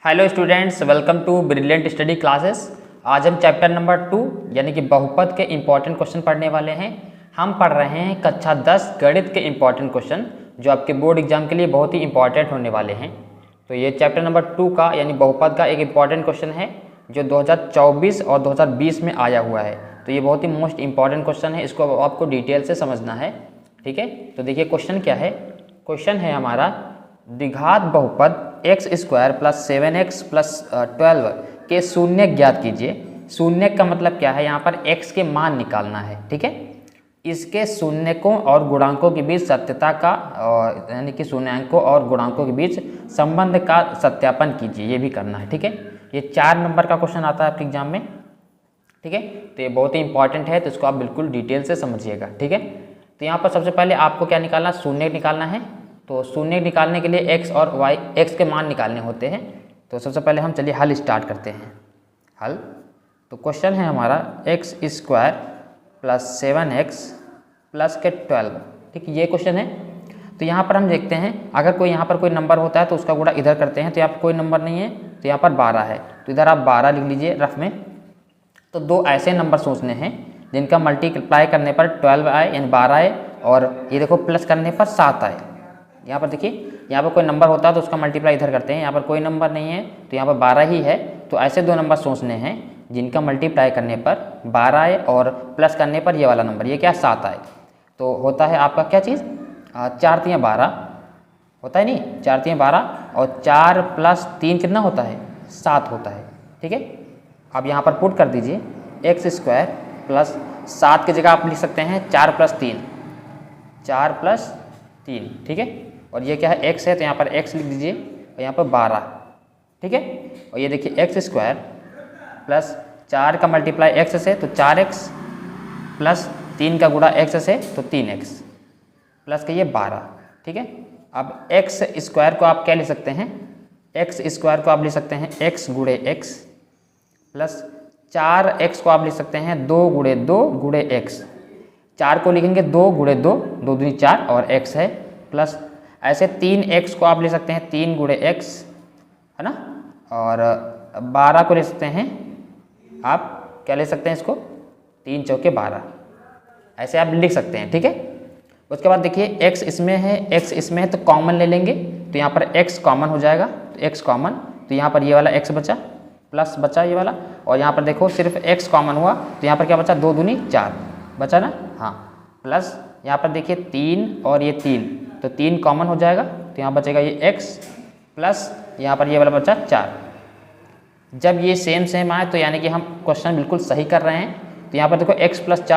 Hello students, welcome to brilliant study classes. आज हम chapter number 2 यानी कि बहुपद के इम्पॉर्टेंट क्वेश्चन पढ़ने वाले हैं। हम पढ़ रहे हैं कक्षा 10 गणित के इम्पॉर्टेंट क्वेश्चन जो आपके बोर्ड एग्जाम के लिए बहुत ही इंपॉर्टेंट होने वाले हैं। तो ये चैप्टर नंबर 2 का यानी बहुपद का एक इम्पॉर्टेंट क्वेश्चन है जो 2024 और 2020 में आया हुआ है। तो ये बहुत ही मोस्ट इंपॉर्टेंट क्वेश्चन है, इसको आपको डिटेल से समझना है। ठीक है, तो देखिए क्वेश्चन क्या है। क्वेश्चन है हमारा द्विघात बहुपद x² + 7x + 12 के शून्य ज्ञात कीजिए। शून्य का मतलब क्या है, यहाँ पर x के मान निकालना है। ठीक है, इसके शून्यकों और गुणांकों के बीच सत्यता का यानी कि शून्याङ्कों और गुणांकों के बीच संबंध का सत्यापन कीजिए, ये भी करना है। ठीक है, ये 4 नंबर का क्वेश्चन आता है आपके एग्जाम में। ठीक है, तो ये बहुत ही इंपॉर्टेंट है, तो इसको आप बिल्कुल डिटेल से समझिएगा। ठीक है, तो यहाँ पर सबसे पहले आपको क्या निकालना, शून्य निकालना है। तो शून्य निकालने के लिए x और y, x के मान निकालने होते हैं। तो सबसे पहले हम चलिए हल स्टार्ट करते हैं। हल, तो क्वेश्चन है हमारा x² + 7x + 12। ठीक, ये क्वेश्चन है। तो यहाँ पर हम देखते हैं, अगर कोई यहाँ पर कोई नंबर होता है तो उसका गुणा इधर करते हैं। तो यहाँ पर कोई नंबर नहीं है, तो यहाँ पर 12 है, तो इधर आप 12 लिख लीजिए रफ में। तो दो ऐसे नंबर सोचने हैं जिनका मल्टीप्लाई करने पर 12 आए यानी 12 आए, और ये देखो प्लस करने पर 7 आए। यहाँ पर देखिए, यहाँ पर कोई नंबर होता है तो उसका मल्टीप्लाई इधर करते हैं। यहाँ पर कोई नंबर नहीं है तो यहाँ पर 12 ही है। तो ऐसे दो नंबर सोचने हैं जिनका मल्टीप्लाई करने पर 12 आए और प्लस करने पर ये वाला नंबर, ये क्या 7 आए। तो होता है आपका क्या चीज़, 4 × 12 होता है, नहीं 4 × 12 और 4 + 3 कितना होता है, 7 होता है। ठीक है, अब यहाँ पर पुट कर दीजिए x² + 7 की जगह आप लिख सकते हैं 4 + 3, 4 + 3। ठीक है, और ये क्या है, x है तो यहाँ पर x लिख दीजिए और यहाँ पर 12। ठीक है, और ये देखिए x² + 4 का मल्टीप्लाई x से तो 4x + 3 का गुणा x से तो 3x प्लस के ये 12। ठीक है, अब x² को आप क्या लिख सकते हैं, x² को आप लिख सकते हैं x × x प्लस 4x को आप लिख सकते हैं 2 × 2 × x। 4 को लिखेंगे 2 × 2, 2 दूनी 4 और x है, प्लस ऐसे 3x को आप ले सकते हैं 3 × x, है ना। और 12 को ले सकते हैं आप, क्या ले सकते हैं इसको, 3 × 12, ऐसे आप लिख सकते हैं। ठीक है, उसके बाद देखिए x इसमें है, x इसमें है तो कॉमन ले लेंगे। तो यहाँ पर x कॉमन हो जाएगा, तो x कॉमन, तो यहाँ पर ये वाला x बचा, प्लस बचा ये वाला, और यहाँ पर देखो सिर्फ x कॉमन हुआ तो यहाँ पर क्या बचा, 2 दूनी 4 बचा ना, हाँ, प्लस यहाँ पर देखिए 3 और ये 3, तो 3 कॉमन हो जाएगा तो यहाँ बचेगा ये x, प्लस यहाँ पर ये वाला बचा 4। जब ये सेम सेम आए तो यानी कि हम क्वेश्चन बिल्कुल सही कर रहे हैं। तो यहाँ पर देखो x +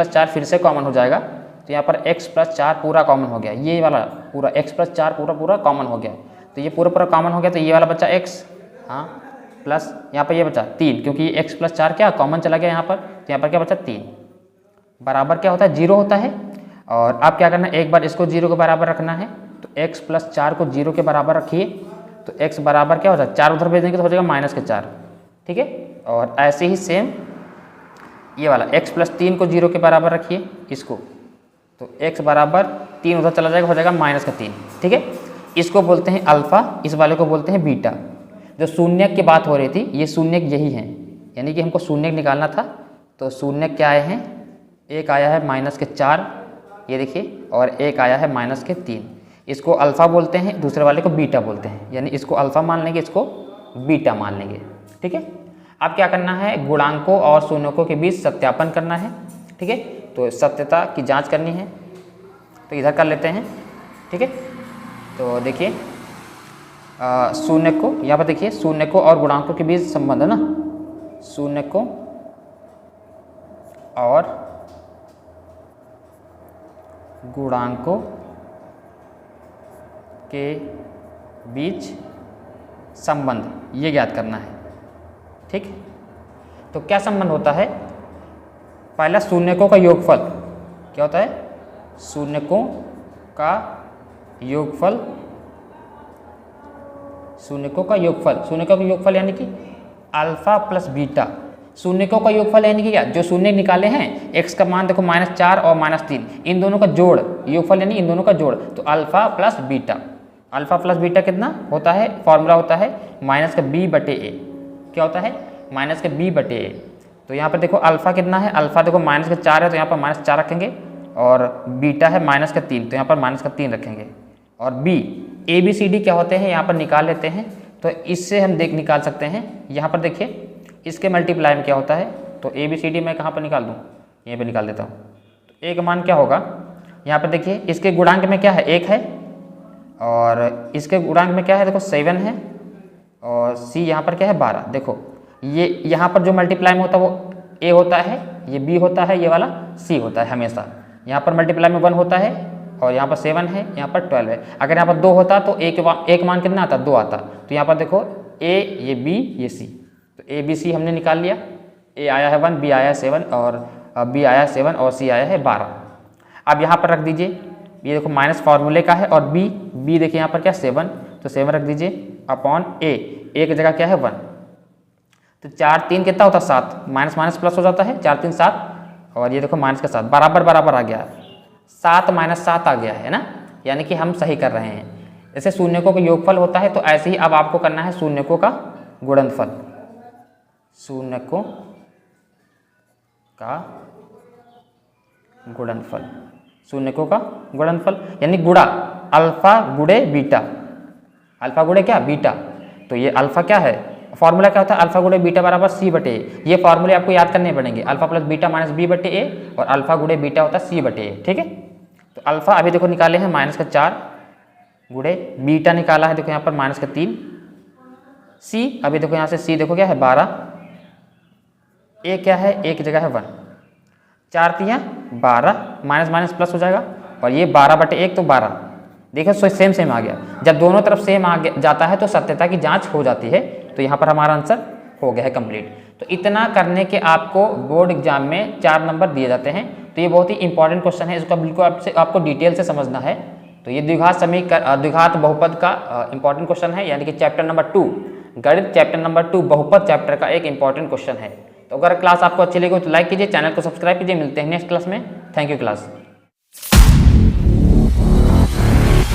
4 फिर से कॉमन हो जाएगा, तो यहाँ पर x + 4 पूरा कॉमन हो गया, ये वाला पूरा x + 4 पूरा कॉमन हो गया। तो ये पूरा कॉमन हो गया, तो ये वाला बचा x, हाँ, प्लस यहाँ पर ये बचा 3, क्योंकि x + 4 क्या कॉमन चला गया यहाँ पर, तो यहाँ पर क्या बचा 3, बराबर क्या होता है, 0 होता है। और आप क्या करना है, एक बार इसको 0 के बराबर रखना है, तो x + 4 को 0 के बराबर रखिए, तो x बराबर क्या हो जाए, 4 उधर भेज देंगे तो हो जाएगा -4। ठीक है, और ऐसे ही सेम ये वाला x + 3 को 0 के बराबर रखिए इसको, तो x बराबर 3 उधर चला जाएगा, हो जाएगा -3। ठीक है, इसको बोलते हैं अल्फा, इस वाले को बोलते हैं बीटा। जो शून्य की बात हो रही थी, ये शून्य यही है, यानी कि हमको शून्य निकालना था। तो शून्य क्या आए हैं, एक आया है -4, ये देखिए, और एक आया है -3। इसको अल्फ़ा बोलते हैं, दूसरे वाले को बीटा बोलते हैं, यानी इसको अल्फ़ा मान लेंगे, इसको बीटा मान लेंगे। ठीक है, अब क्या करना है, गुणांकों और शून्यकों के बीच सत्यापन करना है। ठीक है, तो सत्यता की जांच करनी है, तो इधर कर लेते हैं। ठीक है, तो देखिए शून्य को, यहाँ पर देखिए शून्यकों और गुणांकों के बीच संबंध है ना, शून्यकों और गुणांकों के बीच संबंध, ये ज्ञात करना है। ठीक, तो क्या संबंध होता है, पहला शून्यकों का योगफल, क्या होता है, शून्यकों का योगफल, शून्यकों का योगफल, शून्यकों का योगफल यानी कि अल्फा + बीटा। शून्यकों का योगफल यानी कि क्या, जो शून्य निकाले हैं, x का मान देखो -4 और -3, इन दोनों का जोड़, योगफल यानी इन दोनों का जोड़, तो alpha + beta, alpha plus beta कितना होता है, फॉर्मूला होता है माइनस का बी बटे ए। क्या होता है, माइनस का बी बटे ए। तो यहाँ पर देखो अल्फा कितना है, अल्फा देखो माइनस का 4 है तो यहाँ पर माइनस 4 रखेंगे, और बीटा है माइनस का 3 तो यहाँ पर माइनस का 3 रखेंगे। और B A B C D क्या होते हैं यहाँ पर निकाल लेते हैं, तो इससे हम निकाल सकते हैं। यहाँ पर देखिए इसके मल्टीप्लाई में क्या होता है, तो ए बी सी डी मैं कहाँ पर निकाल दूँ, यहीं पर निकाल देता हूँ। तो ए का मान क्या होगा, यहाँ पर देखिए इसके गुणांक में क्या है 1 है, और इसके गुणांक में क्या है देखो 7 है, और सी यहाँ पर क्या है 12। देखो ये यहाँ पर जो मल्टीप्लाई में होता है वो ए होता है, ये बी होता है, ये वाला सी होता है हमेशा। यहाँ पर मल्टीप्लाई में 1 होता है, और यहाँ पर 7 है, यहाँ पर 12 है। अगर यहाँ पर 2 होता तो एक मान कितना आता, 2 आता। तो यहाँ पर देखो ए, ये बी, ये सी, तो ए बी सी हमने निकाल लिया। ए आया है 1, बी आया है 7, और बी आया है 7, और सी आया है 12। अब यहाँ पर रख दीजिए, ये देखो माइनस फार्मूले का है, और बी देखिए यहाँ पर क्या 7, तो 7 रख दीजिए अपॉन ए, एक जगह क्या है 1। तो 4 3 कितना होता है 7, माइनस माइनस प्लस हो जाता है, 4 3 7, और ये देखो माइनस का 7 बराबर बराबर आ गया, 7 माइनस 7 आ गया है ना, यानी कि हम सही कर रहे हैं। जैसे शून्यकों का योगफल होता है, तो ऐसे ही अब आपको करना है शून्यकों का गुणनफल। शून्यकों का गुणनफल, शून्यकों का गुणनफल यानी गुणा अल्फा गुणे बीटा, अल्फा गुणे क्या बीटा। तो ये अल्फा क्या है, फॉर्मूला क्या होता है, अल्फा गुणे बीटा बराबर सी बटे ए। ये फॉर्मूले आपको याद करने पड़ेंगे, alpha plus beta minus B बटे ए, और अल्फा गुणे बीटा होता है सी बटे ए। ठीक है, तो अल्फा अभी देखो निकाले हैं माइनस का 4 गुणे बीटा निकाला है देखो यहाँ पर माइनस का 3, सी अभी देखो यहाँ से सी देखो क्या है 12, ए क्या है एक जगह है 1, 4 3 12, माइनस माइनस प्लस हो जाएगा, और ये 12 बटे 1 तो 12। देखो सेम सेम आ गया, जब दोनों तरफ सेम आ जाता है तो सत्यता की जांच हो जाती है। तो यहाँ पर हमारा आंसर हो गया है कंप्लीट। तो इतना करने के आपको बोर्ड एग्जाम में 4 नंबर दिए जाते हैं। तो ये बहुत ही इंपॉर्टेंट क्वेश्चन है, इसको बिल्कुल आपको डिटेल से समझना है। तो ये द्विघात बहुपद का इंपॉर्टेंट क्वेश्चन है, यानी कि चैप्टर नंबर 2 गणित चैप्टर नंबर 2 बहुपद चैप्टर का एक इंपॉर्टेंट क्वेश्चन है। तो अगर क्लास आपको अच्छी लगी हो तो लाइक कीजिए, चैनल को सब्सक्राइब कीजिए। मिलते हैं नेक्स्ट क्लास में। Thank you class.